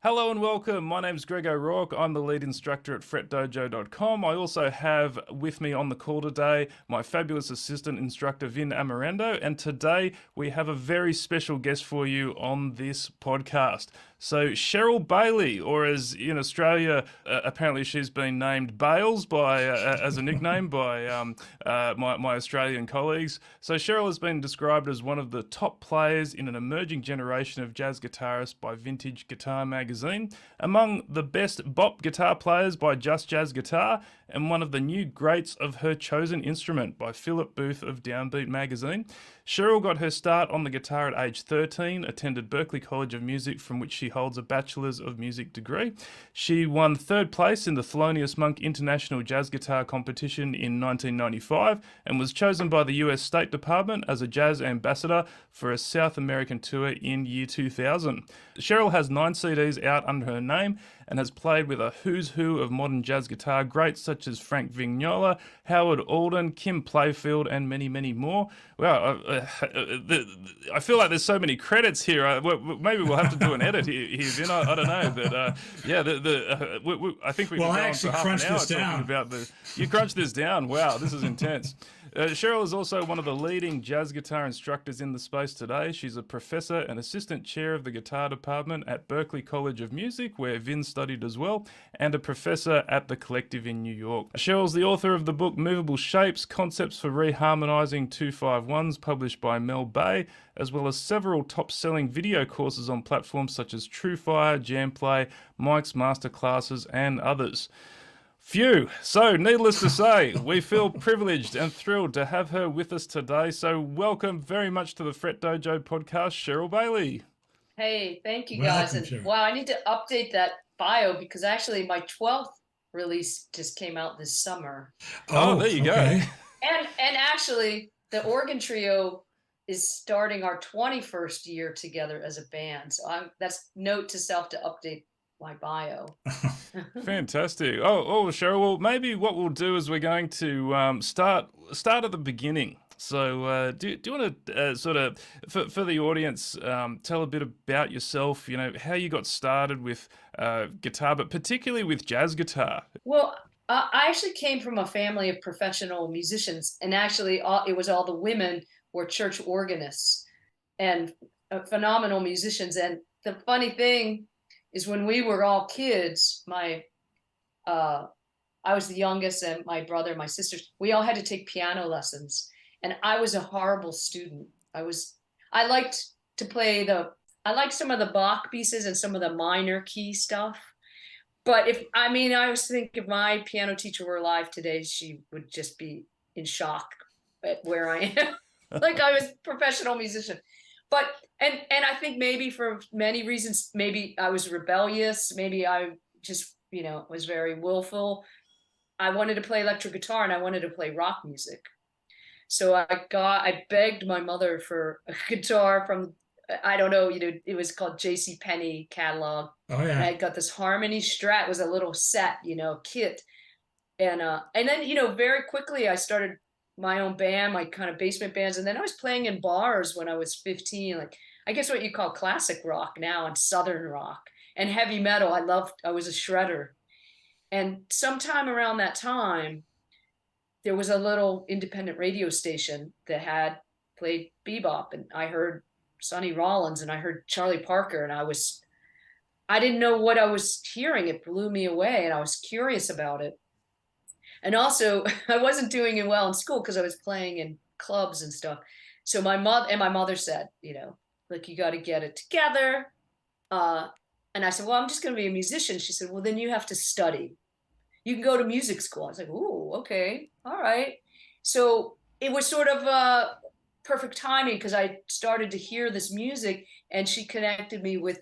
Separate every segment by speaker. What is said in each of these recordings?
Speaker 1: Hello and welcome. My name's Greg O'Rourke. I'm the lead instructor at FretDojo.com. I also have with me on the call today my fabulous assistant instructor Vin Amarando, and today we have a very special guest for you on this podcast. So Sheryl Bailey, or as in Australia, apparently she's been named Bales by as a nickname by my Australian colleagues. So Sheryl has been described as one of the top players in an emerging generation of jazz guitarists by Vintage Guitar Magazine, among the best bop guitar players by Just Jazz Guitar, and one of the new greats of her chosen instrument by Philip Booth of Downbeat Magazine. Sheryl got her start on the guitar at age 13, attended Berklee College of Music, from which she holds a Bachelor's of Music degree. She won third place in the Thelonious Monk International Jazz Guitar Competition in 1995 and was chosen by the US State Department as a jazz ambassador for a South American tour in year 2000. Sheryl has 9 CDs out under her name and has played with a who's who of modern jazz guitar greats such as Frank Vignola, Howard Alden, Kim Playfield, and many, many more. Well, I feel like there's so many credits here. Maybe we'll have to do an edit here, Vin. I don't know, but I think we can go on for half an hour talking about the. You crunched this down. Wow, this is intense. Sheryl is also one of the leading jazz guitar instructors in the space today. She's a professor and assistant chair of the guitar department at Berklee College of Music, where Vin studied as well, and a professor at the Collective in New York. Sheryl's the author of the book Movable Shapes, Concepts for Reharmonizing 251s, published by Mel Bay, as well as several top-selling video courses on platforms such as Truefire, Jamplay, Mike's Masterclasses, and others. Phew. So, needless to say, we feel privileged and thrilled to have her with us today. So, welcome very much to the Fret Dojo podcast, Sheryl Bailey.
Speaker 2: Hey, thank you guys. And wow, I need to update that bio because actually my 12th release just came out this summer.
Speaker 1: Oh, there you go.
Speaker 2: And actually, the Organ Trio is starting our 21st year together as a band. So that's note to self to update my bio.
Speaker 1: Fantastic. Oh, Sheryl. Well, maybe what we'll do is we're going to start at the beginning. So, do you want to sort of, for the audience, tell a bit about yourself? You know, how you got started with guitar, but particularly with jazz guitar.
Speaker 2: Well, I actually came from a family of professional musicians, and actually, it was all the women were church organists and phenomenal musicians. And the funny thing is when we were all kids, I was the youngest, and my brother, my sisters, we all had to take piano lessons, and I was a horrible student. I liked to play I liked some of the Bach pieces and some of the minor key stuff. But I was thinking if my piano teacher were alive today, she would just be in shock at where I am. Like I was a professional musician. But and I think maybe for many reasons, maybe I was rebellious, maybe I just, was very willful. I wanted to play electric guitar and I wanted to play rock music. So I begged my mother for a guitar from, I don't know, it was called J.C. Penney catalog.
Speaker 3: Oh yeah.
Speaker 2: And I got this Harmony Strat, it was a little set, kit. And then, very quickly I started my own band, my kind of basement bands. And then I was playing in bars when I was 15, like I guess what you call classic rock now and Southern rock and heavy metal. I was a shredder. And sometime around that time, there was a little independent radio station that had played bebop. And I heard Sonny Rollins and I heard Charlie Parker. And I didn't know what I was hearing. It blew me away. And I was curious about it. And also, I wasn't doing it well in school because I was playing in clubs and stuff. So my mother said, like, you got to get it together. And I said, well, I'm just going to be a musician. She said, well, then you have to study. You can go to music school. I was like, ooh, okay, all right. So it was sort of perfect timing because I started to hear this music, and she connected me with,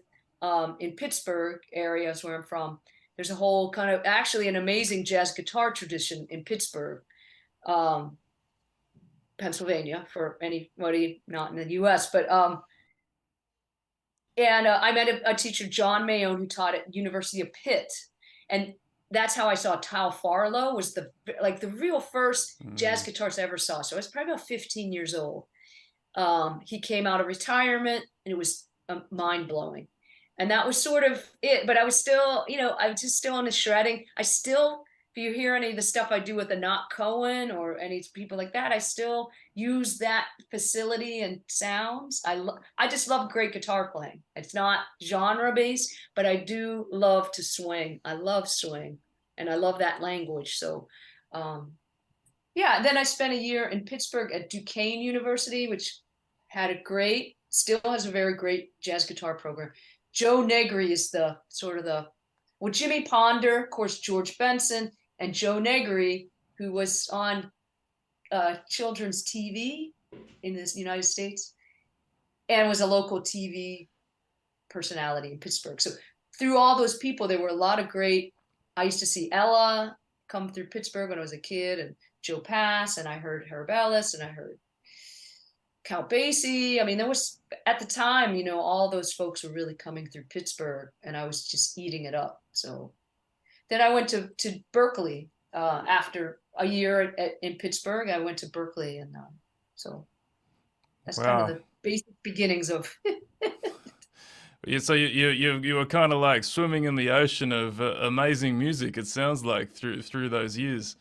Speaker 2: in Pittsburgh area, is where I'm from. There's a whole kind of actually an amazing jazz guitar tradition in Pittsburgh, Pennsylvania, for anybody not in the US. But I met a teacher, John Mayone, who taught at University of Pitt. And that's how I saw Tal Farlow, was the real first jazz guitarist I ever saw. So I was probably about 15 years old. He came out of retirement and it was mind blowing. And that was sort of it. But I was still, I was just still on the shredding. I still, if you hear any of the stuff I do with the Not Cohen or any people like that, I still use that facility and sounds. I just love great guitar playing. It's not genre based, but I do love to swing. I love swing, and I love that language. So, yeah. Then I spent a year in Pittsburgh at Duquesne University, which had a great, still has a very great jazz guitar program. Joe Negri is the sort of well, Jimmy Ponder, of course, George Benson, and Joe Negri, who was on children's TV in the United States and was a local TV personality in Pittsburgh. So through all those people, there were a lot of great. I used to see Ella come through Pittsburgh when I was a kid, and Joe Pass, and I heard Herb Ellis, and I heard Count Basie. I mean, there was at the time, all those folks were really coming through Pittsburgh, and I was just eating it up. So then I went to Berklee after a year in Pittsburgh. I went to Berklee, and so that's kind of
Speaker 1: Wow.
Speaker 2: the basic beginnings of.
Speaker 1: Yeah, so you were kind of like swimming in the ocean of amazing music. It sounds like through those years.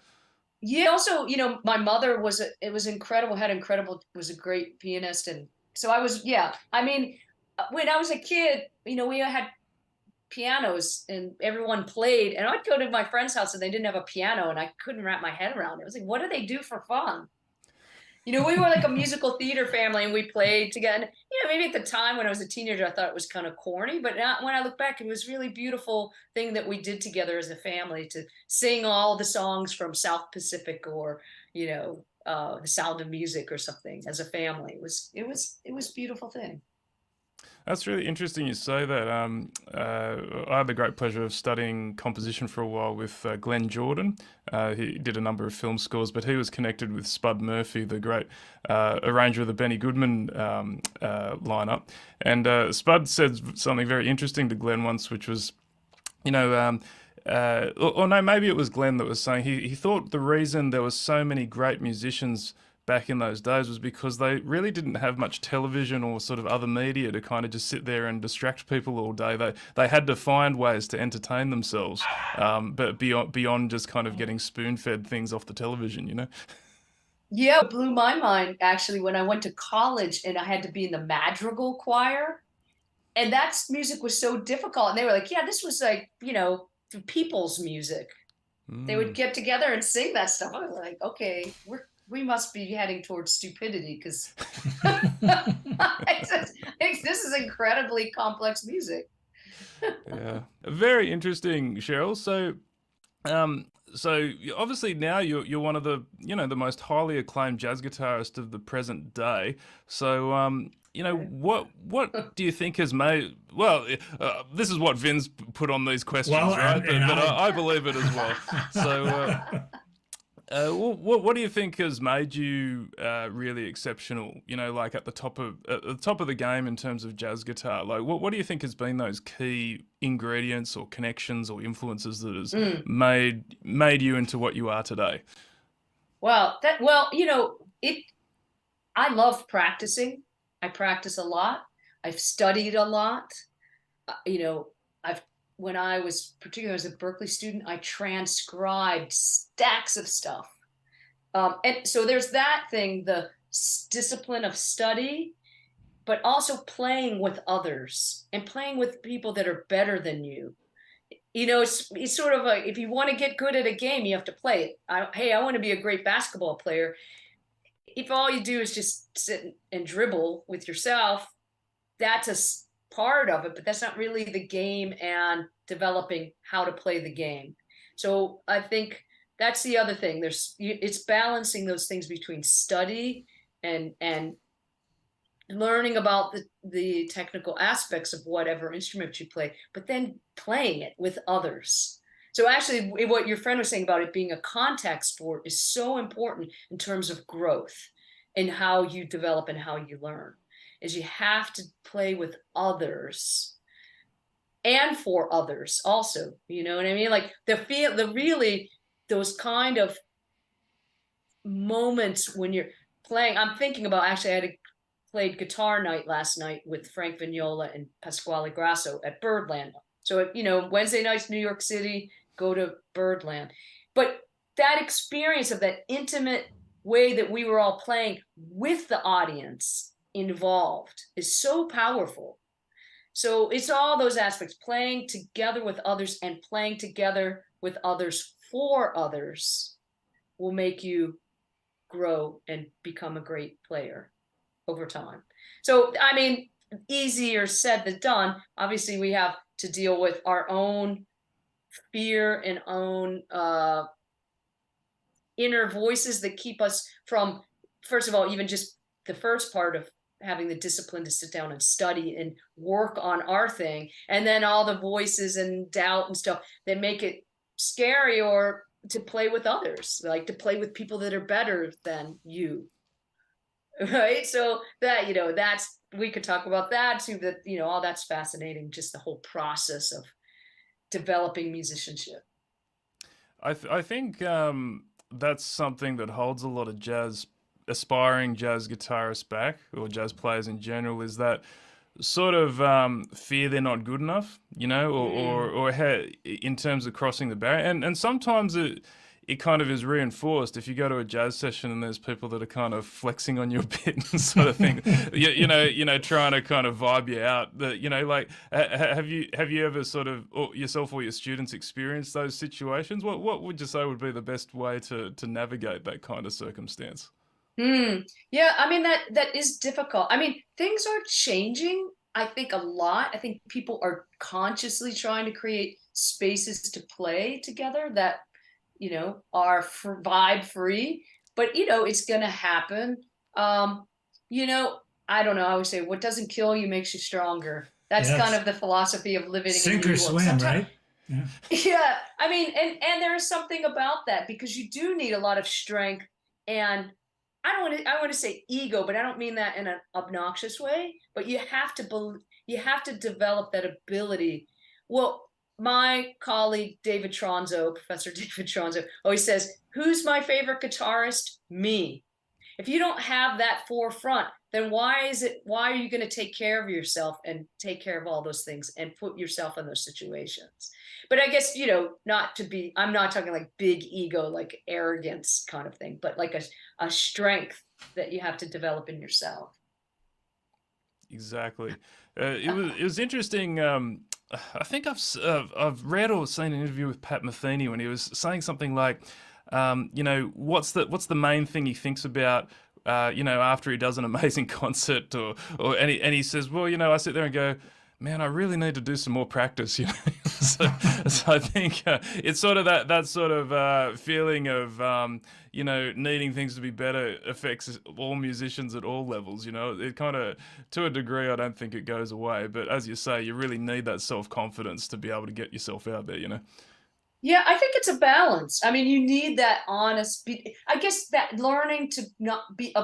Speaker 2: Yeah. Also, my mother it was incredible, was a great pianist. And so I was, yeah. I mean, when I was a kid, we had pianos and everyone played, and I'd go to my friend's house and they didn't have a piano, and I couldn't wrap my head around it. I was like, what do they do for fun? We were like a musical theater family, and we played together. And, maybe at the time when I was a teenager, I thought it was kind of corny, but now, when I look back, it was really beautiful thing that we did together as a family, to sing all the songs from South Pacific, or, The Sound of Music or something as a family. It was a beautiful thing.
Speaker 1: That's really interesting you say that. I had the great pleasure of studying composition for a while with Glenn Jordan. He did a number of film scores, but he was connected with Spud Murphy, the great arranger of the Benny Goodman lineup. And Spud said something very interesting to Glenn once, which was, or no, maybe it was Glenn that was saying he thought the reason there was so many great musicians back in those days was because they really didn't have much television or sort of other media to kind of just sit there and distract people all day. They had to find ways to entertain themselves, but beyond just kind of getting spoon fed things off the television.
Speaker 2: Yeah, it blew my mind actually when I went to college and I had to be in the madrigal choir. And that music was so difficult. And they were like, yeah, this was like, people's music. They would
Speaker 1: Mm.
Speaker 2: get together and sing that stuff. I was like, okay, we must be heading towards stupidity, because this is incredibly complex music.
Speaker 1: Yeah, very interesting, Cheryl. So obviously now you're one of the the most highly acclaimed jazz guitarists of the present day. So what do you think has made? Well, this is what Vin's put on these questions,
Speaker 3: Well,
Speaker 1: right?
Speaker 3: and
Speaker 1: But I believe it as well. So. What do you think has made you really exceptional? Like at the top of the game in terms of jazz guitar. Like, what do you think has been those key ingredients or connections or influences that has
Speaker 2: Mm.
Speaker 1: made you into what you are today?
Speaker 2: It. I love practicing. I practice a lot. I've studied a lot. I've when I was, particularly as a Berklee student, I transcribed stacks of stuff. And so there's that thing, the discipline of study, but also playing with others and playing with people that are better than you. It's sort of like, if you want to get good at a game, you have to play it. Hey, I want to be a great basketball player. If all you do is just sit and dribble with yourself, that's a part of it, but that's not really the game and developing how to play the game. So I think that's the other thing. It's balancing those things between study and learning about the technical aspects of whatever instrument you play, but then playing it with others. So actually, what your friend was saying about it being a contact sport is so important in terms of growth and how you develop and how you learn. Is you have to play with others and for others also. You know what I mean? Like really those kind of moments when you're playing. I'm thinking about, actually, I had a played guitar night last night with Frank Vignola and Pasquale Grasso at Birdland. So, you know, Wednesday nights, New York City, go to Birdland. But that experience of that intimate way that we were all playing with the audience involved is so powerful. So it's all those aspects, playing together with others and playing together with others for others will make you grow and become a great player over time. So, I mean, easier said than done. Obviously, we have to deal with our own fear and own inner voices that keep us from, first of all, even just the first part of having the discipline to sit down and study and work on our thing, and then all the voices and doubt and stuff that make it scary, or to play with others, like to play with people that are better than you. Right. So that, you know, that's, we could talk about that too, that, you know, all that's fascinating, just the whole process of developing musicianship.
Speaker 1: I think that's something that holds a lot of aspiring jazz guitarists back, or jazz players in general, is that sort of fear they're not good enough, you know, in terms of crossing the barrier. And sometimes it kind of is reinforced if you go to a jazz session and there's people that are kind of flexing on you a bit and sort of thing, you know, trying to kind of vibe you out. That, you know, like, have you ever sort of, or yourself or your students, experienced those situations? What would you say would be the best way to navigate that kind of circumstance?
Speaker 2: Yeah, I mean, that is difficult. I mean, things are changing, I think, a lot. I think people are consciously trying to create spaces to play together that, you know, are vibe free, but, you know, it's going to happen. You know, I don't know. I always say, what doesn't kill you makes you stronger. That's kind
Speaker 3: Yes.
Speaker 2: of the philosophy of living in
Speaker 3: Sink
Speaker 2: New
Speaker 3: or
Speaker 2: York.
Speaker 3: swim,
Speaker 2: Sometimes,
Speaker 3: right? Yeah.
Speaker 2: yeah, I mean, and there is something about that, because you do need a lot of strength, and I want to say ego, but I don't mean that in an obnoxious way, but you have to develop that ability. Well, my colleague David Tronzo, Professor David Tronzo, always says, "Who's my favorite guitarist? Me." If you don't have that forefront, then why are you going to take care of yourself and take care of all those things and put yourself in those situations? But I guess, you know, I'm not talking like big ego, like arrogance kind of thing, but like a strength that you have to develop in yourself.
Speaker 1: Exactly. It was interesting. I think I've read or seen an interview with Pat Metheny when he was saying something like, you know, what's the main thing he thinks about, you know, after he does an amazing concert, and he says, well, you know, I sit there and go, man, I really need to do some more practice, you know. So I think it's sort of that sort of feeling of, you know, needing things to be better affects all musicians at all levels. You know, it kind of, to a degree, I don't think it goes away. But as you say, you really need that self-confidence to be able to get yourself out there. You know.
Speaker 2: Yeah, I think it's a balance. I mean, you need that I guess that learning to not be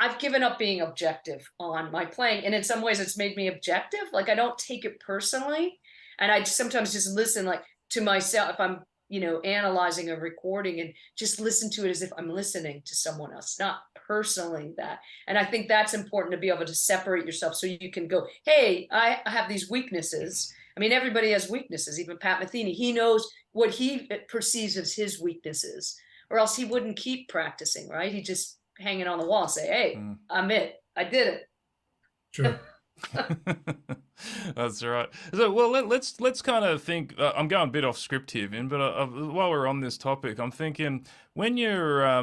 Speaker 2: I've given up being objective on my playing, and in some ways it's made me objective. Like, I don't take it personally, and I sometimes just listen, like, to myself if I'm, you know, analyzing a recording, and just listen to it as if I'm listening to someone else, not personally that. And I think that's important, to be able to separate yourself so you can go, hey, I have these weaknesses. I mean, everybody has weaknesses. Even Pat Metheny, he knows what he perceives as his weaknesses, or else he wouldn't keep practicing, right? He just hanging on the wall and say, hey,
Speaker 1: Mm.
Speaker 2: I'm it. I did
Speaker 3: True.
Speaker 1: That's right. So, well, let's kind of think. I'm going a bit off script here, Vin, but while we're on this topic, I'm thinking, when you're,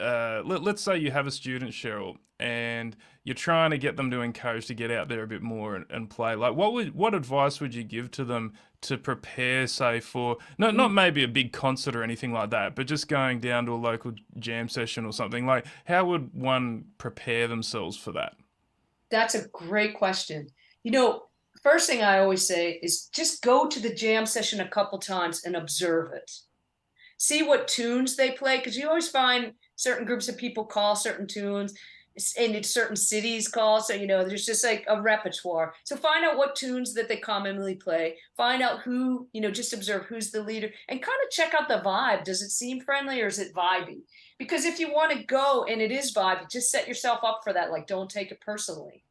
Speaker 1: let's say you have a student, Cheryl, and you're trying to get them to encourage to get out there a bit more and play. Like, what advice would you give to them to prepare, say, for not
Speaker 2: it.
Speaker 1: maybe a big concert or anything like that, but just going down to a local jam session or something? Like, how would one prepare themselves for that?
Speaker 2: That's a great question. You know, first thing I always say is just go to the jam session a couple times and observe it. See what tunes they play, because you always find certain groups of people call certain tunes. in certain cities call. So, there's just like a repertoire. So find out what tunes that they commonly play, find out who, just observe who's the leader and kind of check out the vibe. Does it seem friendly or is it vibey? Because if you want to go and it is vibey, just set yourself up for that. Like, don't take it personally.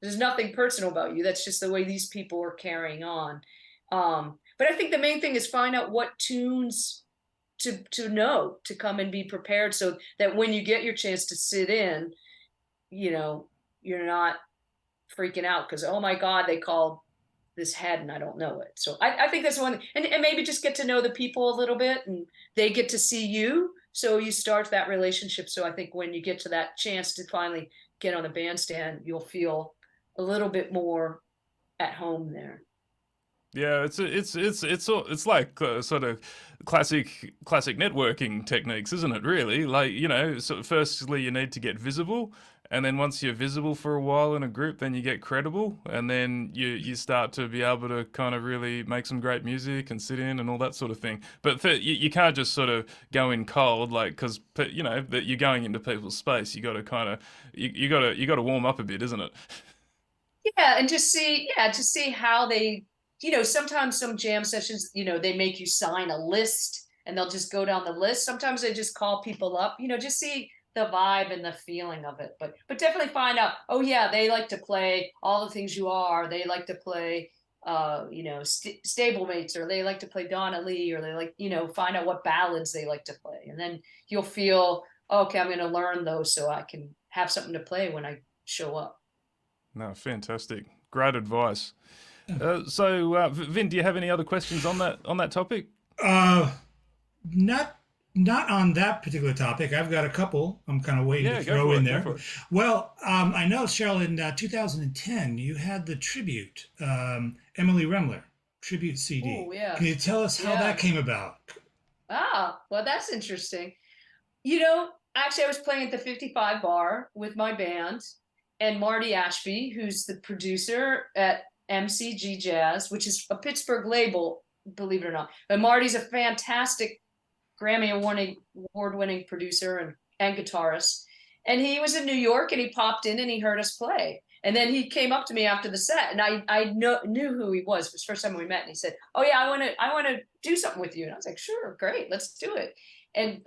Speaker 2: There's nothing personal about you. That's just the way these people are carrying on. But I think the main thing is find out what tunes to know, to come and be prepared so that when you get your chance to sit in, you're not freaking out because, oh my God, they called this head and I don't know it. So I think that's one, and maybe just get to know the people a little bit and they get to see you. So you start that relationship. So I think when you get to that chance to finally get on the bandstand, you'll feel a little bit more at home there.
Speaker 1: Yeah, it's like sort of classic networking techniques, isn't it? Really, like so firstly you need to get visible, and then once you're visible for a while in a group, then you get credible, and then you start to be able to kind of really make some great music and sit in and all that sort of thing. But you can't just sort of go in cold, like because that you're going into people's space. You got to kind of you got to warm up a bit, isn't it?
Speaker 2: Yeah, and just see how they, sometimes some jam sessions, they make you sign a list and they'll just go down the list. Sometimes they just call people up, just see the vibe and the feeling of it. But definitely find out, oh yeah, they like to play All the Things You Are. They like to play Stablemates, or they like to play Donna Lee, or they like, find out what ballads they like to play. And then you'll feel, okay, I'm going to learn those so I can have something to play when I show up.
Speaker 1: No, fantastic, great advice. Vin, do you have any other questions on that topic?
Speaker 3: Uh, not not on that particular topic. I've got a couple I'm kind of waiting
Speaker 1: Yeah,
Speaker 3: to
Speaker 1: go
Speaker 3: throw
Speaker 1: for
Speaker 3: in
Speaker 1: it. Go
Speaker 3: there.
Speaker 1: for it.
Speaker 3: Well, I know, Cheryl, in 2010, you had the tribute, Emily Remler tribute CD.
Speaker 2: Oh, yeah.
Speaker 3: Can you tell us how
Speaker 2: Yeah.
Speaker 3: that came about?
Speaker 2: Ah, well, that's interesting. Actually, I was playing at the 55 bar with my band, and Marty Ashby, who's the producer at MCG Jazz, which is a Pittsburgh label, believe it or not. But Marty's a fantastic Grammy award-winning producer and guitarist. And he was in New York and he popped in and he heard us play. And then he came up to me after the set, and I knew who he was. It was the first time we met, and he said, "Oh yeah, I want to do something with you." And I was like, "Sure, great, let's do it." And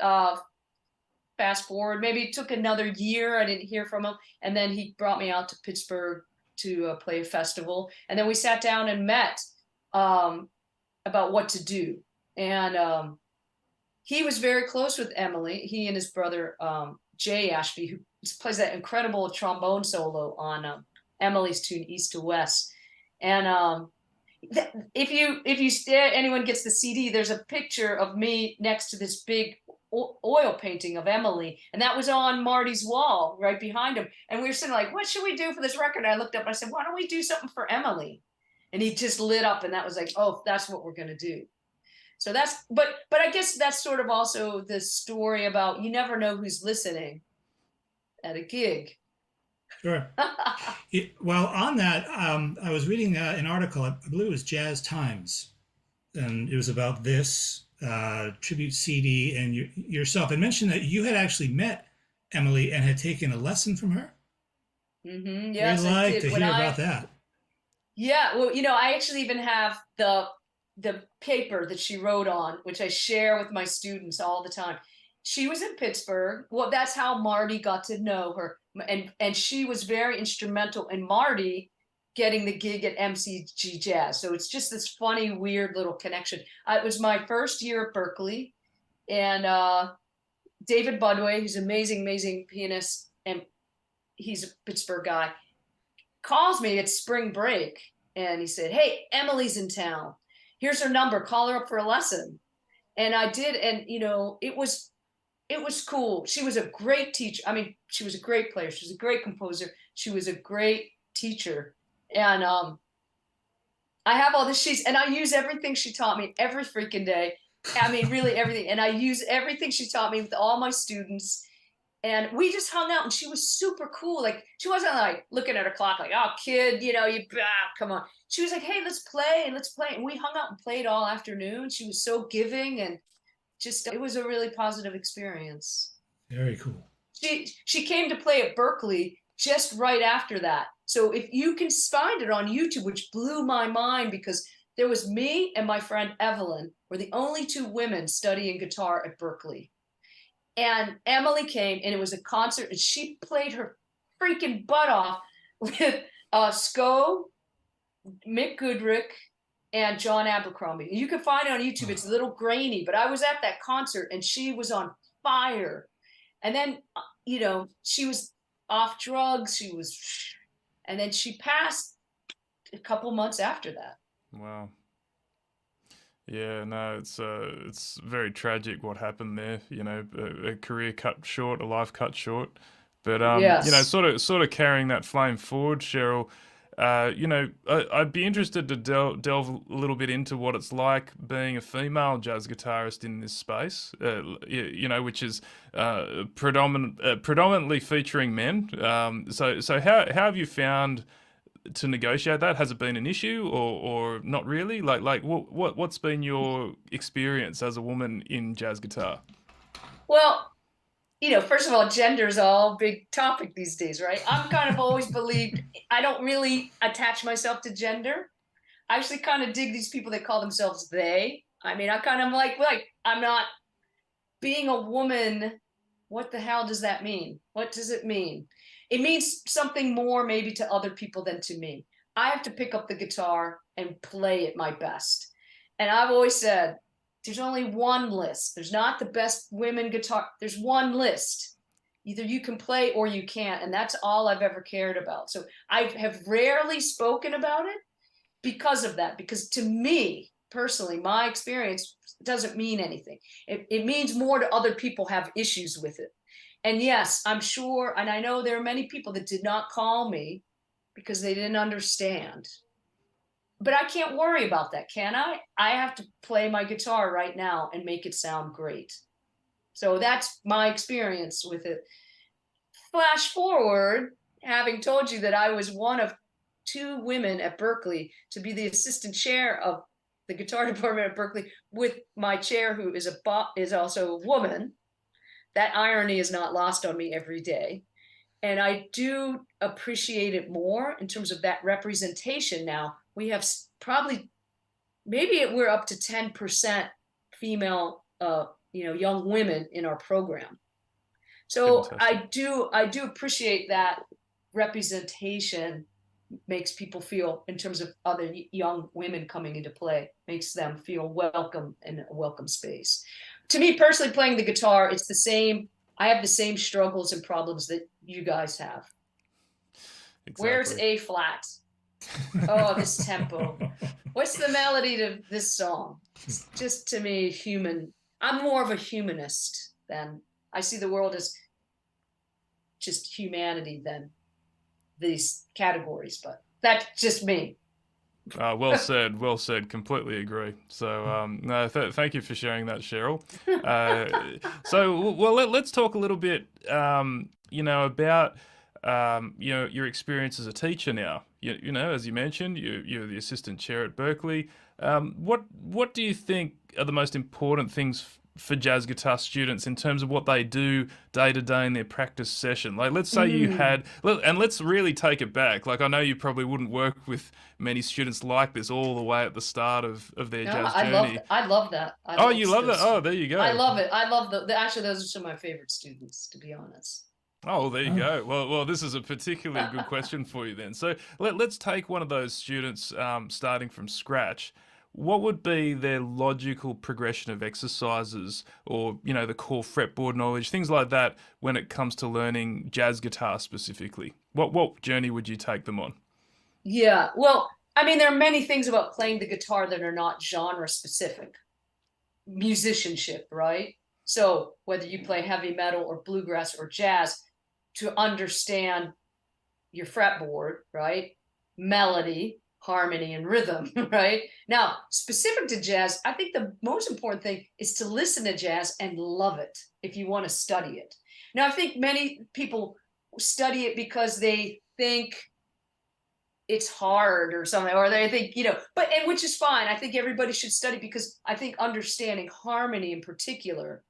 Speaker 2: fast forward, maybe it took another year. I didn't hear from him, and then he brought me out to Pittsburgh to play a festival, and then we sat down and met about what to do. And he was very close with Emily. He and his brother Jay Ashby, who plays that incredible trombone solo on Emily's tune "East to West." And if anyone gets the CD, there's a picture of me next to this big oil painting of Emily, and that was on Marty's wall right behind him. And we were sitting like, "What should we do for this record?" And I looked up and I said, "Why don't we do something for Emily?" And he just lit up, and that was like, "Oh, that's what we're gonna do." So but I guess that's sort of also the story about you never know who's listening at a gig.
Speaker 3: Sure. Well, on that, I was reading an article, I believe it was Jazz Times, and it was about this tribute CD and yourself. It mentioned that you had actually met Emily and had taken a lesson from her.
Speaker 2: Yes,
Speaker 3: I'd
Speaker 2: I
Speaker 3: like
Speaker 2: did.
Speaker 3: to hear about that.
Speaker 2: Yeah, well, I actually even have the paper that she wrote on, which I share with my students all the time. She was in Pittsburgh. Well, that's how Marty got to know her, and she was very instrumental in Marty getting the gig at MCG Jazz. So it's just this funny, weird little connection. It was my first year at Berklee, and David Budway, who's an amazing, amazing pianist, and he's a Pittsburgh guy, calls me at spring break, and he said, "Hey, Emily's in town. Here's her number. Call her up for a lesson." And I did, and it was cool. She was a great teacher. I mean, she was a great player. She was a great composer. She was a great teacher. And I have all the sheets, and I use everything she taught me every freaking day. I mean, really everything. And I use everything she taught me with all my students. And we just hung out, and she was super cool. Like, she wasn't like looking at her clock like, "Oh, kid, come on." She was like, "Hey, let's play and let's play." And we hung out and played all afternoon. She was so giving, and just, it was a really positive experience.
Speaker 3: Very cool.
Speaker 2: She came to play at Berklee just right after that. So if you can find it on YouTube, which blew my mind because there was me and my friend Evelyn were the only two women studying guitar at Berklee. And Emily came and it was a concert and she played her freaking butt off with Sko, Mick Goodrick, and John Abercrombie. You can find it on YouTube. It's a little grainy, but I was at that concert and she was on fire. And then, you know, she was off drugs. And then she passed a couple months after that.
Speaker 1: Wow. Yeah, no, it's very tragic what happened there. You know, a career cut short, a life cut short. But
Speaker 2: Yes.
Speaker 1: you know, sort of carrying that flame forward, Sheryl. You know, I'd be interested to delve a little bit into what it's like being a female jazz guitarist in this space. You know, which is predominantly featuring men. So how have you found to negotiate that? Has it been an issue or not really? Like what's been your experience as a woman in jazz guitar?
Speaker 2: Well, you know, first of all, gender is all big topic these days, right? I'm kind of always believed I don't really attach myself to gender. I actually kind of dig these people that call themselves they. I mean, I kind of like I'm not being a woman. What the hell does that mean? What does it mean? It means something more maybe to other people than to me. I have to pick up the guitar and play at my best. And I've always said, there's only one list. There's not the best women guitar. There's one list. Either you can play or you can't. And that's all I've ever cared about. So I have rarely spoken about it because of that. Because to me, personally, my experience doesn't mean anything. It means more to other people have issues with it. And yes, I'm sure, and I know there are many people that did not call me because they didn't understand. But I can't worry about that, can I? I have to play my guitar right now and make it sound great. So that's my experience with it. Flash forward, having told you that I was one of two women at Berklee to be the assistant chair of the guitar department at Berklee with my chair, who is also a woman. That irony is not lost on me every day. And I do appreciate it more in terms of that representation. Now we have probably, maybe we're up to 10% female, you know, young women in our program. So
Speaker 1: Fantastic.
Speaker 2: I do appreciate that representation makes people feel, in terms of other young women coming into play, makes them feel welcome in a welcome space. To me personally, playing the guitar, it's the same. I have the same struggles and problems that you guys have.
Speaker 1: Exactly.
Speaker 2: Where's A flat? Oh, this tempo. What's the melody to this song? It's just, to me, human. I'm more of a humanist than I see the world as just humanity than these categories, but that's just me.
Speaker 1: Well said, well said. Completely agree. So, no, thank you for sharing that, Sheryl. So, well, let's talk a little bit, you know, about, you know, your experience as a teacher now. You know, as you mentioned, you're the assistant chair at Berklee. What do you think are the most important things for jazz guitar students in terms of what they do day to day in their practice session? Like, let's say you had, and let's really take it back. Like, I know you probably wouldn't work with many students like this all the way at the start of their jazz journey.
Speaker 2: I love that.
Speaker 1: Oh, you love that? Oh, there you go.
Speaker 2: I love it. I love actually, those are some of my favorite students, to be honest.
Speaker 1: Oh, well, there you go. Well, this is a particularly good question for you then. So let's take one of those students starting from scratch. What would be their logical progression of exercises, or, you know, the core fretboard knowledge, things like that, when it comes to learning jazz guitar specifically? What journey would you take them on?
Speaker 2: Yeah, well, I mean, there are many things about playing the guitar that are not genre specific. Musicianship, right? So whether you play heavy metal or bluegrass or jazz, to understand your fretboard, right? Melody, harmony, and rhythm, right? Now, specific to jazz, I think the most important thing is to listen to jazz and love it if you want to study it. Now, I think many people study it because they think it's hard or something, or they think, you know, and which is fine. I think everybody should study, because I think understanding harmony in particular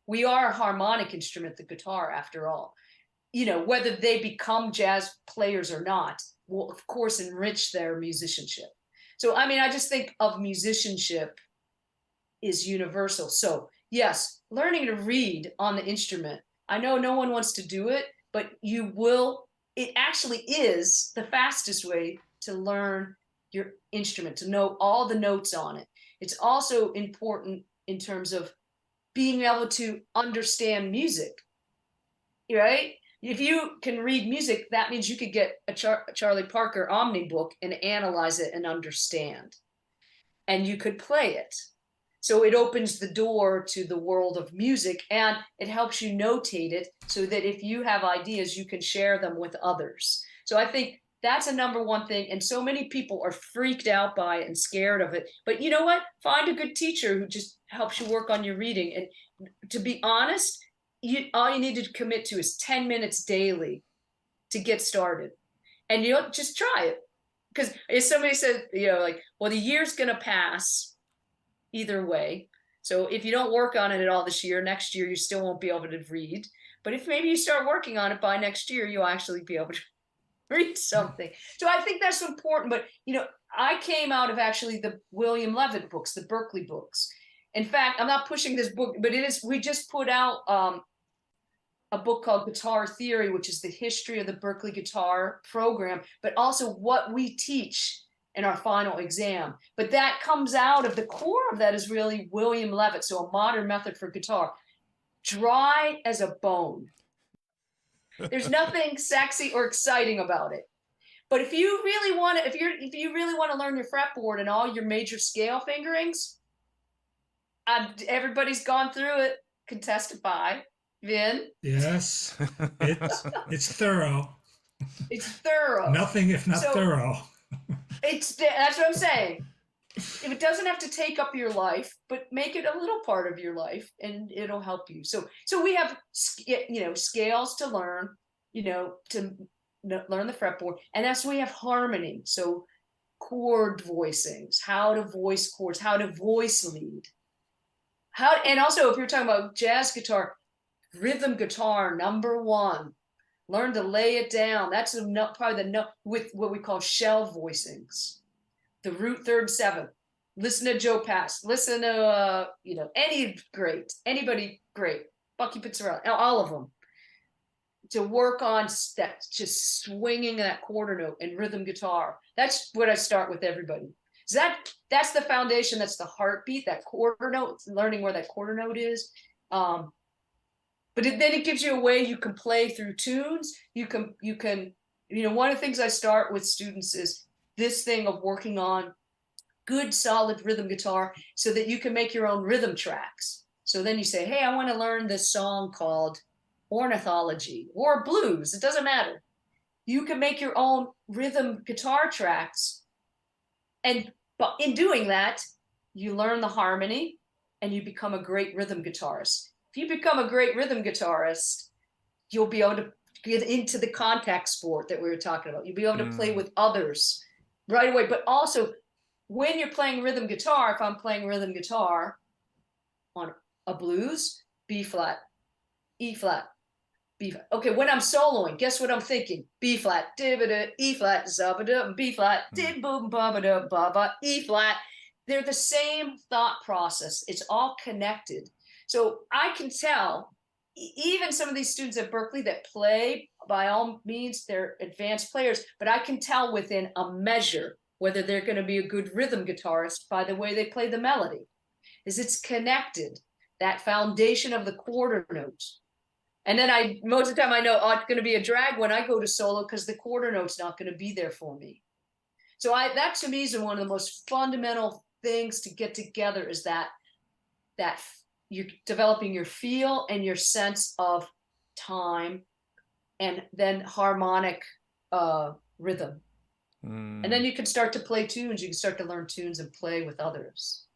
Speaker 2: we are a harmonic instrument, the guitar, after all. You know, whether they become jazz players or not will, of course, enrich their musicianship. So, I mean, I just think of musicianship is universal. So, yes, learning to read on the instrument. I know no one wants to do it, but you will. It actually is the fastest way to learn your instrument, to know all the notes on it. It's also important in terms of being able to understand music, right? If you can read music, that means you could get a Charlie Parker Omni book and analyze it and understand, and you could play it. So it opens the door to the world of music, and it helps you notate it so that if you have ideas, you can share them with others. So I think that's a number one thing. And so many people are freaked out by it and scared of it. But you know what? Find a good teacher who just helps you work on your reading. And to be honest, all you need to commit to is 10 minutes daily to get started. And you'll just try it. Because if somebody said, you know, like, well, the year's going to pass either way. So if you don't work on it at all this year, next year you still won't be able to read. But if maybe you start working on it by next year, you'll actually be able to read something. So I think that's important. But, you know, I came out of actually the William Levitt books, the Berklee books. In fact, I'm not pushing this book, but it is, we just put out a book called Guitar Theory, which is the history of the Berklee guitar program, but also what we teach in our final exam. But that comes out of the core of that is really William Levitt. So a modern method for guitar, dry as a bone. There's nothing sexy or exciting about it. But if you really want to, if you really want to learn your fretboard and all your major scale fingerings, everybody's gone through it, can testify. Vin?
Speaker 3: Yes, it's thorough.
Speaker 2: It's thorough.
Speaker 3: Nothing if not thorough.
Speaker 2: That's what I'm saying. If it doesn't have to take up your life, but make it a little part of your life, and it'll help you. So we have, you know, scales to learn, you know, to learn the fretboard, and that's when we have harmony. So chord voicings, how to voice chords, how to voice lead, and also if you're talking about jazz guitar, rhythm guitar #1. Learn to lay it down. That's probably the note with what we call shell voicings. The root third seventh. Listen to Joe Pass. Listen to you know, anybody great. Bucky Pizzarella, all of them. To work on that, just swinging that quarter note and rhythm guitar. That's what I start with everybody. So that's the foundation. That's the heartbeat. That quarter note. Learning where that quarter note is. But then it gives you a way you can play through tunes. You can, you know, one of the things I start with students is this thing of working on good, solid rhythm guitar so that you can make your own rhythm tracks. So then you say, hey, I want to learn this song called Ornithology or Blues. It doesn't matter. You can make your own rhythm guitar tracks. And but in doing that, you learn the harmony and you become a great rhythm guitarist. If you become a great rhythm guitarist, you'll be able to get into the contact sport that we were talking about. You'll be able to play with others right away. But also, when you're playing rhythm guitar, if I'm playing rhythm guitar on a blues, B flat, E flat, B flat. Okay, when I'm soloing, guess what I'm thinking? B flat, dibba, E flat, zabba, B flat, dib boom, babba, baba, E flat. They're the same thought process. It's all connected. So I can tell, even some of these students at Berklee that play, by all means, they're advanced players, but I can tell within a measure whether they're going to be a good rhythm guitarist by the way they play the melody. It's connected, that foundation of the quarter notes. And then most of the time I know, oh, it's going to be a drag when I go to solo because the quarter note's not going to be there for me. So that to me is one of the most fundamental things to get together is that you're developing your feel and your sense of time and then harmonic rhythm. And then you can start to play tunes. You can start to learn tunes and play with others.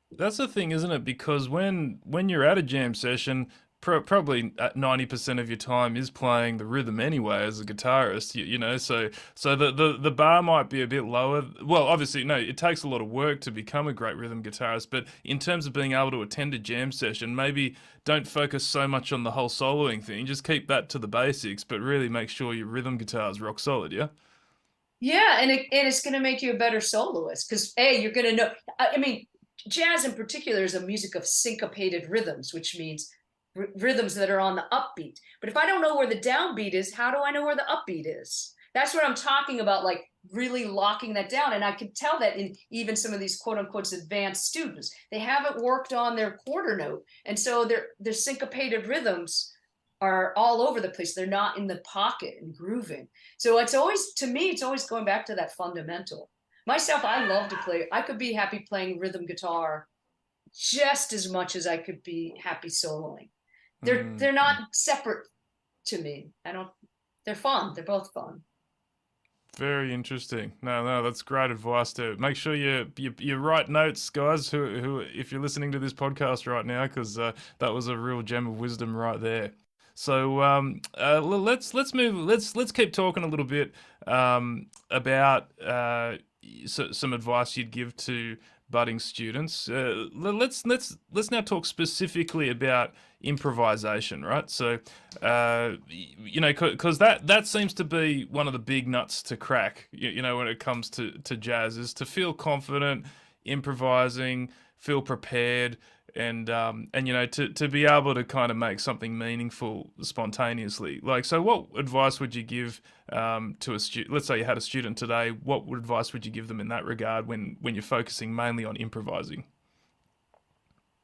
Speaker 1: That's the thing, isn't it? Because when you're at a jam session, probably 90% of your time is playing the rhythm anyway as a guitarist, you know, so the bar might be a bit lower. Well, obviously, no, it takes a lot of work to become a great rhythm guitarist, but in terms of being able to attend a jam session, maybe don't focus so much on the whole soloing thing. Just keep that to the basics, but really make sure your rhythm guitar is rock solid, yeah?
Speaker 2: Yeah, and it's going to make you a better soloist because you're going to know. I mean, jazz in particular is a music of syncopated rhythms, which means rhythms that are on the upbeat. But if I don't know where the downbeat is, how do I know where the upbeat is? That's what I'm talking about, like really locking that down. And I can tell that in even some of these quote unquote advanced students, they haven't worked on their quarter note, and so their syncopated rhythms are all over the place. They're not in the pocket and grooving. So it's always, to me, it's always going back to that fundamental. Myself, I love to play. I could be happy playing rhythm guitar just as much as I could be happy soloing. They're not separate to me. I don't. They're fun. They're both fun.
Speaker 1: Very interesting. No, that's great advice to make sure you write notes, guys. Who if you're listening to this podcast right now, because that was a real gem of wisdom right there. So let's move. Let's keep talking a little bit about some advice you'd give to budding students. Let's now talk specifically about improvisation, right? So you know, because that seems to be one of the big nuts to crack. You know, when it comes to jazz, is to feel confident improvising, feel prepared, and you know, to be able to kind of make something meaningful spontaneously. Like, so what advice would you give to a student? Let's say you had a student today. What advice would you give them in that regard when you're focusing mainly on improvising?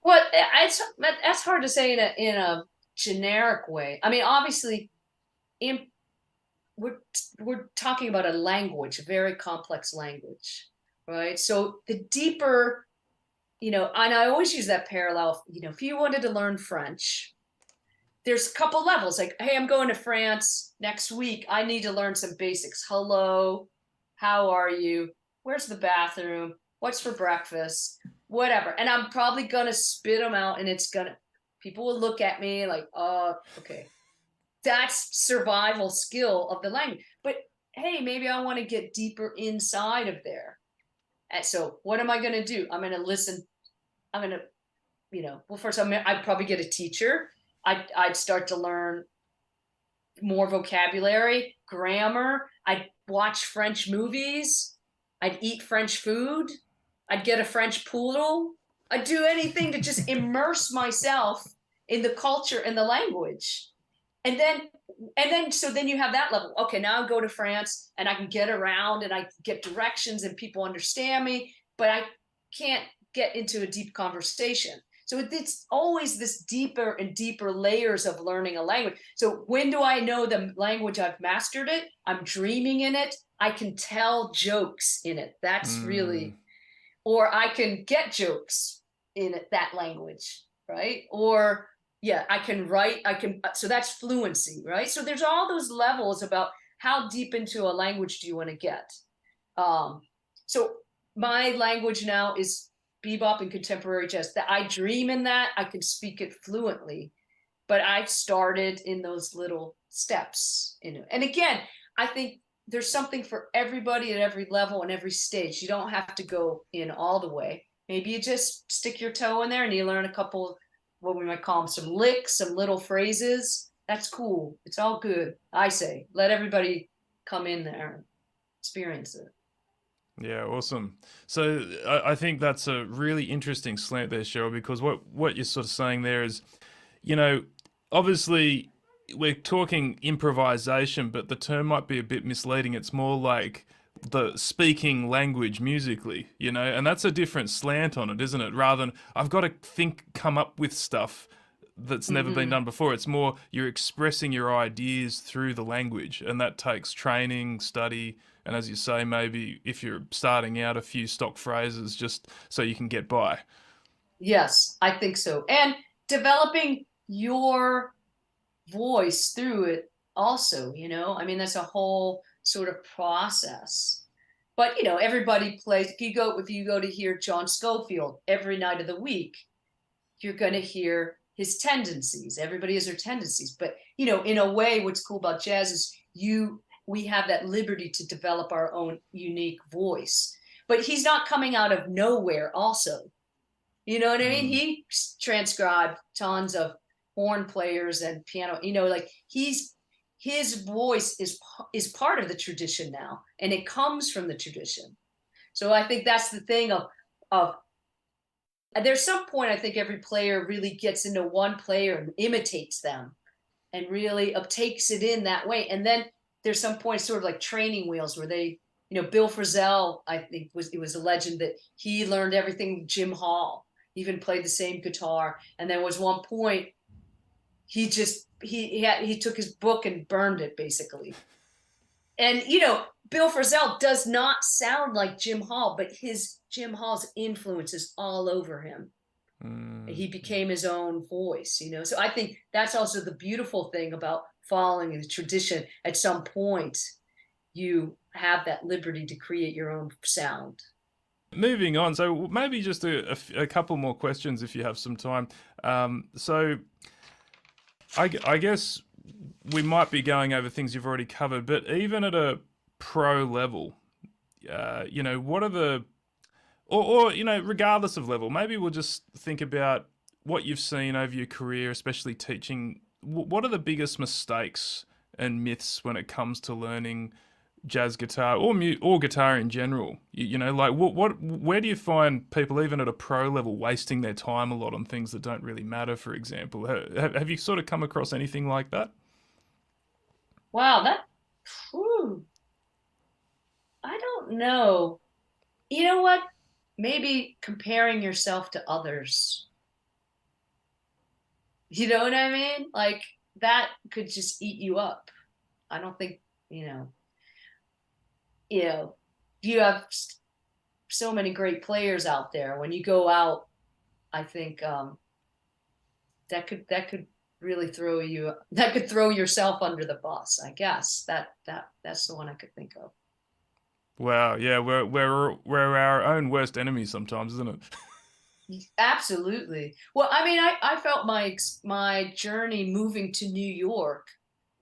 Speaker 2: Well, that's hard to say in a generic way. I mean, obviously, in, we're talking about a language, a very complex language, right? So the deeper, you know, and I always use that parallel. You know, if you wanted to learn French, there's a couple levels. Like, hey, I'm going to France next week. I need to learn some basics. Hello, how are you? Where's the bathroom? What's for breakfast? Whatever. And I'm probably gonna spit them out, and people will look at me like, oh, okay. That's survival skill of the language. But hey, maybe I want to get deeper inside of there. And so what am I going to do? I'm going to listen. I'm going to, you know, well, first I'd probably get a teacher. I'd start to learn more vocabulary, grammar. I'd watch French movies. I'd eat French food. I'd get a French poodle. I'd do anything to just immerse myself in the culture and the language. And then you have that level. Okay, now I go to France and I can get around and I get directions and people understand me, but I can't get into a deep conversation. So it's always this deeper and deeper layers of learning a language. So when do I know the language? I've mastered it? I'm dreaming in it. I can tell jokes in it. That's really, or I can get jokes in it, that language, right? Or yeah, I can write, so that's fluency, right? So there's all those levels about how deep into a language do you want to get. So my language now is bebop and contemporary jazz. That I dream in that, I can speak it fluently, but I started in those little steps. And again, I think there's something for everybody at every level and every stage. You don't have to go in all the way. Maybe you just stick your toe in there and you learn a couple, what we might call them, some licks, some little phrases. That's cool. It's all good. I say, let everybody come in there and experience it.
Speaker 1: Yeah, awesome. So I think that's a really interesting slant there, Sheryl, because what you're sort of saying there is, you know, obviously we're talking improvisation, but the term might be a bit misleading. It's more like the speaking language musically, you know, and that's a different slant on it, isn't it? Rather than I've got to come up with stuff that's never been done before. It's more you're expressing your ideas through the language, and that takes training, study, and as you say, maybe if you're starting out, a few stock phrases just so you can get by.
Speaker 2: Yes, I think so. And developing your voice through it also, you know, I mean, that's a whole sort of process. But, you know, everybody plays, if you go to hear John Scofield every night of the week, you're going to hear his tendencies. Everybody has their tendencies, but you know, in a way, what's cool about jazz is we have that liberty to develop our own unique voice. But he's not coming out of nowhere also. You know what I mean? He transcribed tons of horn players and piano, you know, like his voice is part of the tradition now, and it comes from the tradition. So I think that's the thing of there's some point I think every player really gets into one player and imitates them and really takes it in that way. And then there's some point sort of like training wheels where they, you know, Bill Frisell, I think was a legend that he learned everything Jim Hall, even played the same guitar. And there was one point he took his book and burned it basically. And, you know, Bill Frisell does not sound like Jim Hall, but Jim Hall's influence is all over him. He became his own voice, you know? So I think that's also the beautiful thing about following the tradition. At some point, you have that liberty to create your own sound.
Speaker 1: Moving on, so maybe just a couple more questions if you have some time. So I guess we might be going over things you've already covered, but even at a pro level, you know, what are the, or you know, regardless of level, maybe we'll just think about what you've seen over your career, especially teaching. What are the biggest mistakes and myths when it comes to learning jazz guitar or guitar in general? You know, like where do you find people even at a pro level wasting their time a lot on things that don't really matter, for example? Have you sort of come across anything like that?
Speaker 2: Wow, I don't know. You know what? Maybe comparing yourself to others. You know what I mean? Like that could just eat you up. I don't think, you know, you have so many great players out there. When you go out, I think that could really throw yourself under the bus. I guess that's the one I could think of.
Speaker 1: Wow, yeah, we're our own worst enemies sometimes, isn't it?
Speaker 2: Absolutely. Well, I mean, I felt my journey moving to New York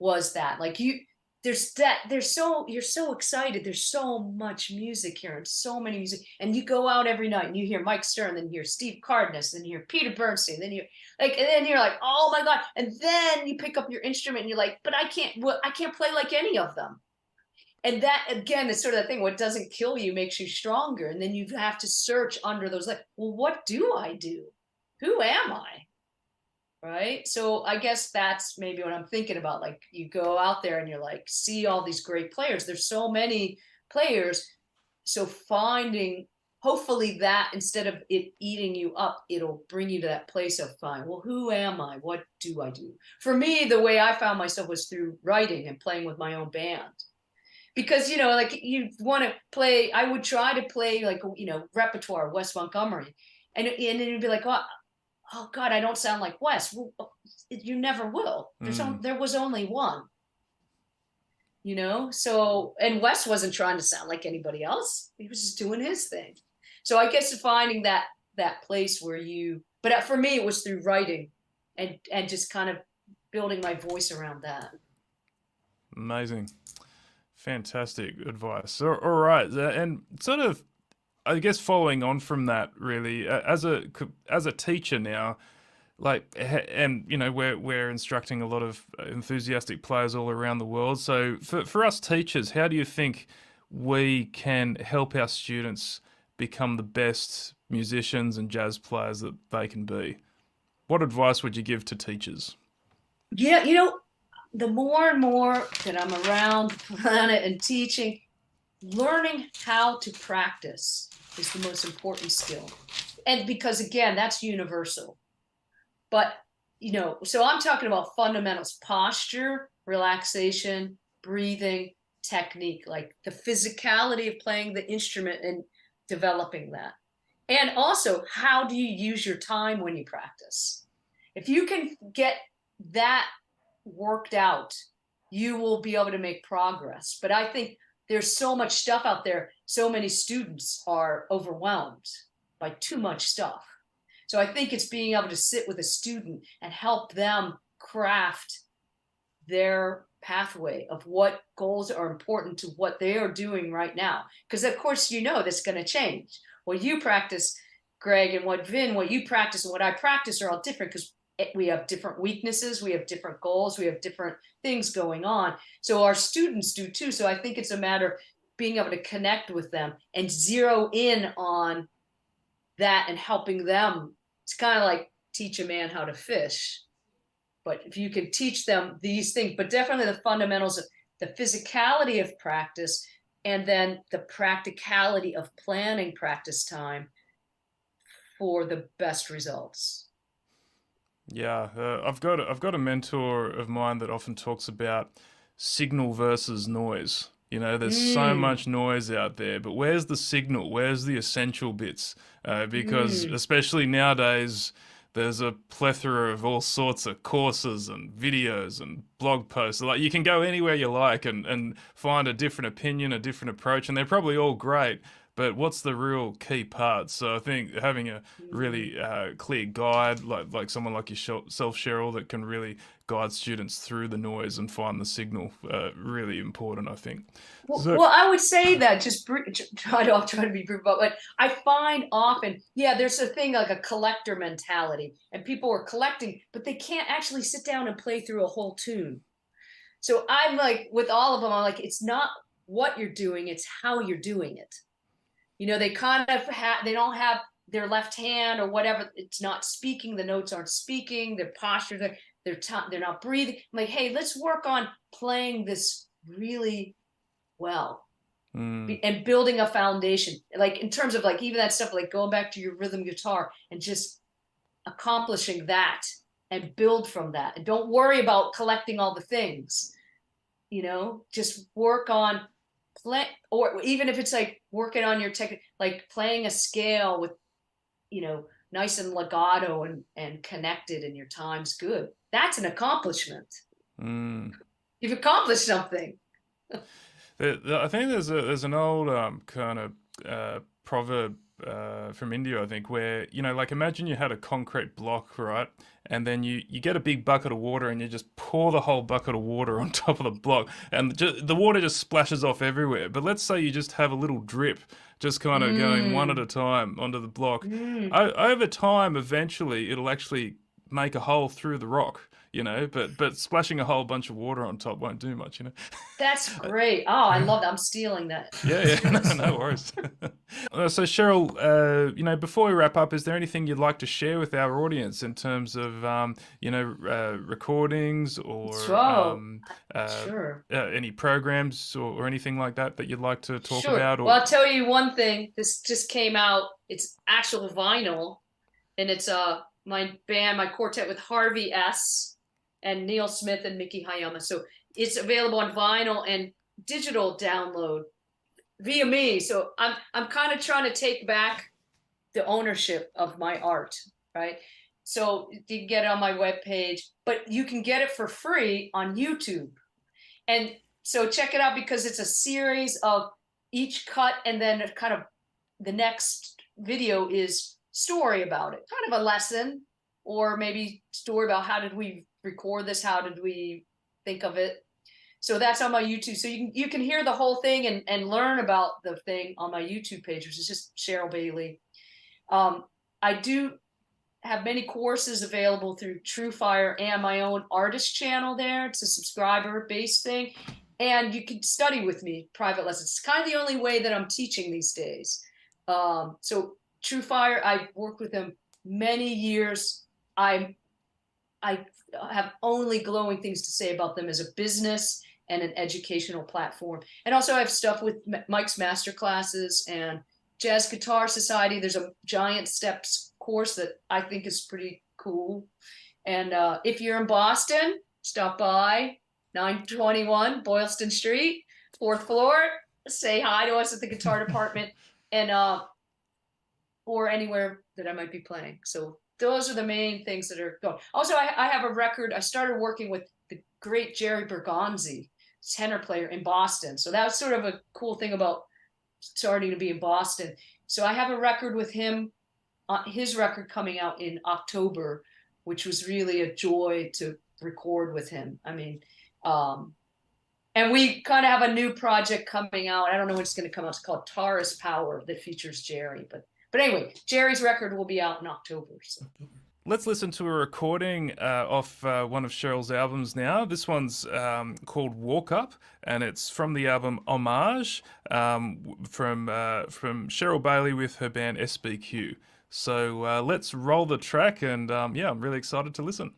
Speaker 2: was that like you're so excited. There's so much music here and so many music, and you go out every night and you hear Mike Stern, then you hear Steve Cardenas, then you hear Peter Bernstein, then and then you're like, oh my God. And then you pick up your instrument and you're like, but I can't play like any of them. And that again is sort of the thing. What doesn't kill you makes you stronger. And then you have to search under those, like, well, what do I do? Who am I? Right. So I guess that's maybe what I'm thinking about. Like you go out there and you're like, see all these great players. There's so many players. So finding, hopefully that instead of it eating you up, it'll bring you to that place of fine. Well, who am I? What do I do? For me, the way I found myself was through writing and playing with my own band. Because, you know, like you want to play, I would try to play like, you know, repertoire, Wes Montgomery. And then you'd be like, oh God, I don't sound like Wes. Well, you never will. There was only one, you know? So, and Wes wasn't trying to sound like anybody else. He was just doing his thing. So I guess finding that place where but for me, it was through writing and just kind of building my voice around that.
Speaker 1: Amazing. Fantastic advice. All right, and sort of, I guess following on from that, really, as a teacher now, like, and you know, we're instructing a lot of enthusiastic players all around the world. So for us teachers, how do you think we can help our students become the best musicians and jazz players that they can be? What advice would you give to teachers?
Speaker 2: Yeah, you know, the more and more that I'm around the planet and teaching, learning how to practice is the most important skill. And because again, that's universal. But, you know, so I'm talking about fundamentals, posture, relaxation, breathing, technique, like the physicality of playing the instrument and developing that. And also, how do you use your time when you practice? If you can get that worked out, you will be able to make progress. But I think there's so much stuff out there. So many students are overwhelmed by too much stuff. So I think it's being able to sit with a student and help them craft their pathway of what goals are important to what they are doing right now. Because of course, that's going to change. What you practice, Greg, and what you practice and what I practice are all different because we have different weaknesses, we have different goals, we have different things going on. So our students do too. So I think it's a matter of being able to connect with them and zero in on that and helping them. It's kind of like teach a man how to fish. But if you can teach them these things, but definitely the fundamentals of the physicality of practice and then the practicality of planning practice time for the best results.
Speaker 1: Yeah, I've got a mentor of mine that often talks about signal versus noise. There's so much noise out there, but where's the signal? Where's the essential bits? Because especially nowadays, there's a plethora of all sorts of courses and videos and blog posts. Like you can go anywhere you like and find a different opinion, a different approach, and they're probably all great. But what's the real key part? So I think having a really clear guide, like someone like yourself, Sheryl, that can really guide students through the noise and find the signal, really important, I think.
Speaker 2: Well, I would say that just try to be brief about, but I find often, there's a thing like a collector mentality, and people are collecting, but they can't actually sit down and play through a whole tune. So I'm like, with all of them, I'm like, it's not what you're doing, it's how you're doing it. They kind of they don't have their left hand or whatever. It's not speaking. The notes aren't speaking. Their posture, they're not breathing. I'm like, hey, let's work on playing this really well and building a foundation. Like in terms of like even that stuff, like going back to your rhythm guitar and just accomplishing that and build from that. And don't worry about collecting all the things. Just work on play, or even if it's like working on your technique, like playing a scale with, nice and legato and connected, and your time's good. That's an accomplishment. You've accomplished something.
Speaker 1: I think there's an old kind of proverb from India, I think, where like imagine you had a concrete block, right, and then you get a big bucket of water and you just pour the whole bucket of water on top of the block, and the water just splashes off everywhere. But let's say you just have a little drip, just kind of going one at a time onto the block. Over time, eventually, it'll actually make a hole through the rock. But splashing a whole bunch of water on top won't do much.
Speaker 2: That's great. Oh, I love that. I'm stealing that.
Speaker 1: Yeah, no worries. So Sheryl, before we wrap up, is there anything you'd like to share with our audience in terms of, recordings or
Speaker 2: sure.
Speaker 1: Any programs or anything like that you'd like to talk
Speaker 2: Sure.
Speaker 1: about? Or...
Speaker 2: Well, I'll tell you one thing. This just came out. It's actual vinyl, and it's my band, my quartet with Harvey S. and Neil Smith and Mickey Hayama. So it's available on vinyl and digital download via me. So I'm kind of trying to take back the ownership of my art, right? So you can get it on my webpage, but you can get it for free on YouTube. And so check it out because it's a series of each cut, and then kind of the next video is story about it, kind of a lesson, or maybe story about how did we record this, how did we think of it. So that's on my YouTube. So you can hear the whole thing and learn about the thing on my YouTube page, which is just Sheryl Bailey. I do have many courses available through Truefire and my own artist channel there. It's a subscriber-based thing. And you can study with me, private lessons. It's kind of the only way that I'm teaching these days. So Truefire, I worked with them many years. I have only glowing things to say about them as a business and an educational platform. And also I have stuff with Mike's Masterclasses and Jazz Guitar Society. There's a Giant Steps course that I think is pretty cool. And if you're in Boston, stop by 921 Boylston Street, 4th floor. Say hi to us at the guitar department, and or anywhere that I might be playing. So those are the main things that are going. Also, I have a record. I started working with the great Jerry Bergonzi, tenor player in Boston. So that was sort of a cool thing about starting to be in Boston. So I have a record with him his record coming out in October, which was really a joy to record with him. I mean, and we kind of have a new project coming out. I don't know when it's going to come out. It's called Taurus Power, that features Jerry. But anyway, Jerry's record will be out in October. So.
Speaker 1: Let's listen to a recording off one of Sheryl's albums now. This one's called Walk Up, and it's from the album Homage, from Sheryl Bailey with her band SBQ. So let's roll the track, and yeah, I'm really excited to listen.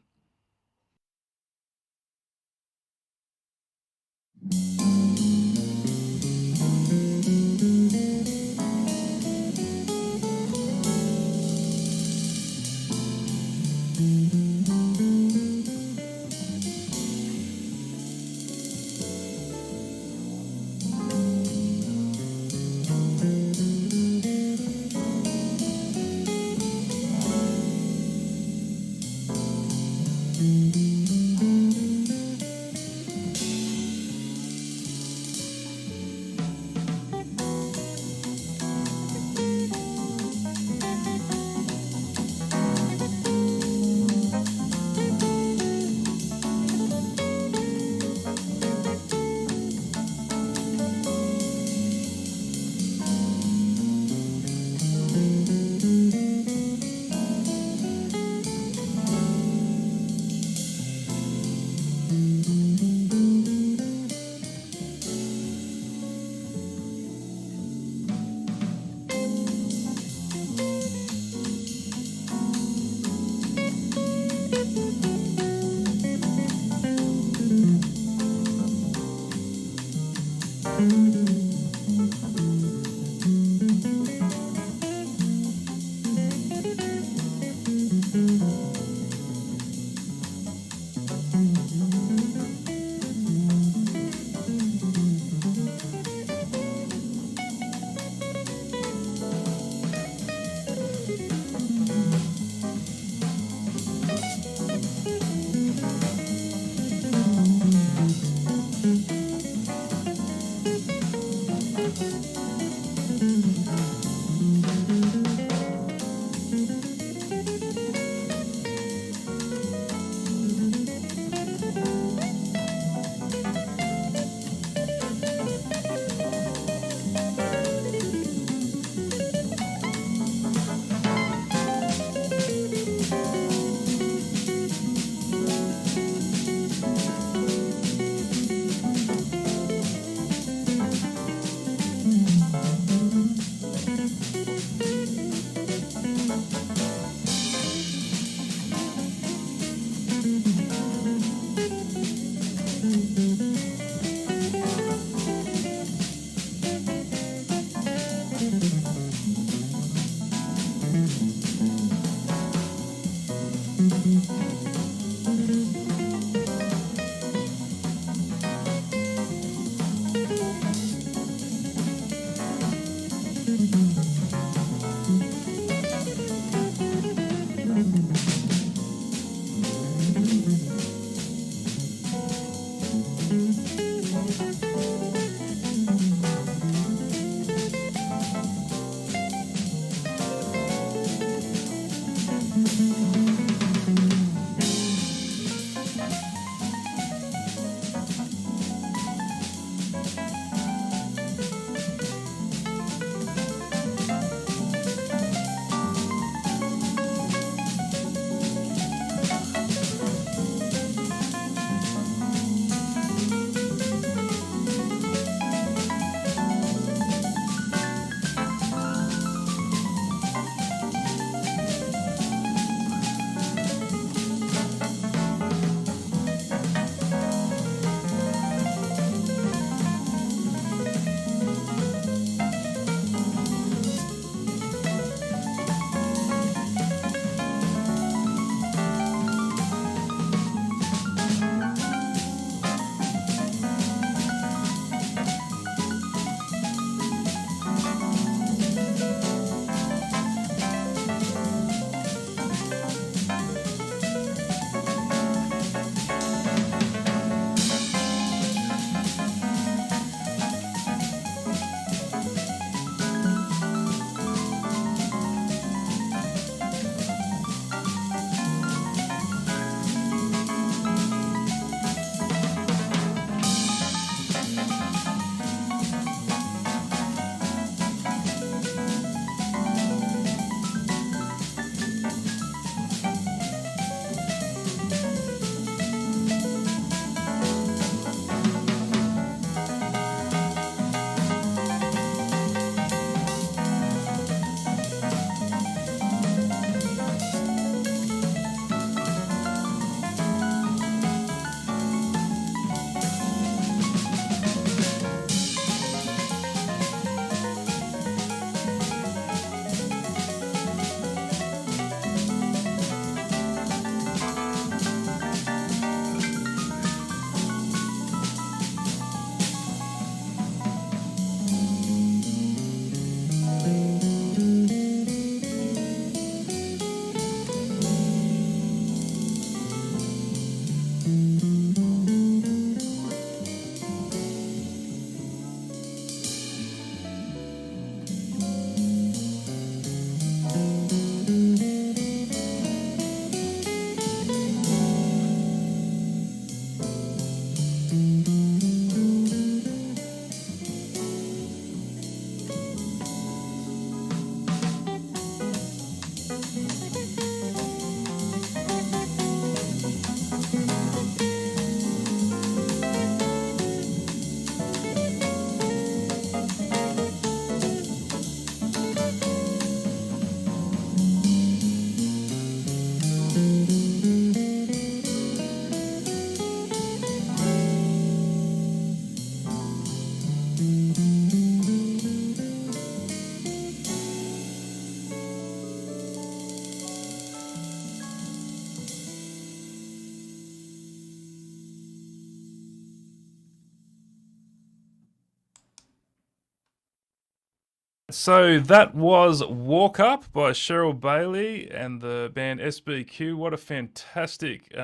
Speaker 1: So that was Walk Up by Sheryl Bailey and the band SBQ. What a fantastic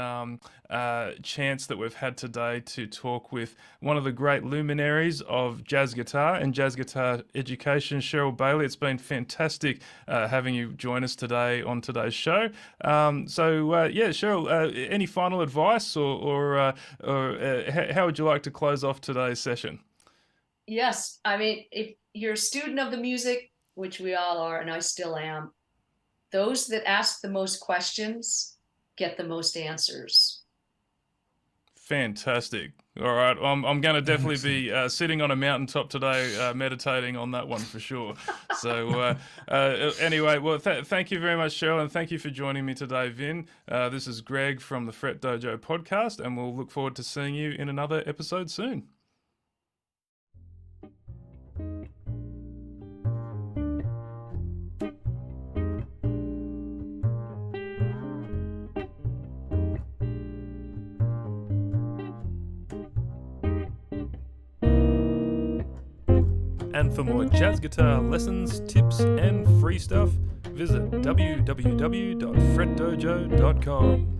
Speaker 1: chance that we've had today to talk with one of the great luminaries of jazz guitar and jazz guitar education, Sheryl Bailey. It's been fantastic having you join us today on today's show. Sheryl, any final advice or how would you like to close off today's session?
Speaker 2: Yes, I mean, if you're a student of the music, which we all are, and I still am, those that ask the most questions get the most answers.
Speaker 1: Fantastic. All right, I'm going to definitely be sitting on a mountaintop today, meditating on that one for sure. So anyway, well, thank you very much, Sheryl, and thank you for joining me today, Vin. This is Greg from the Fret Dojo podcast, and we'll look forward to seeing you in another episode soon. And for more jazz guitar lessons, tips, and free stuff, visit www.FretDojo.com.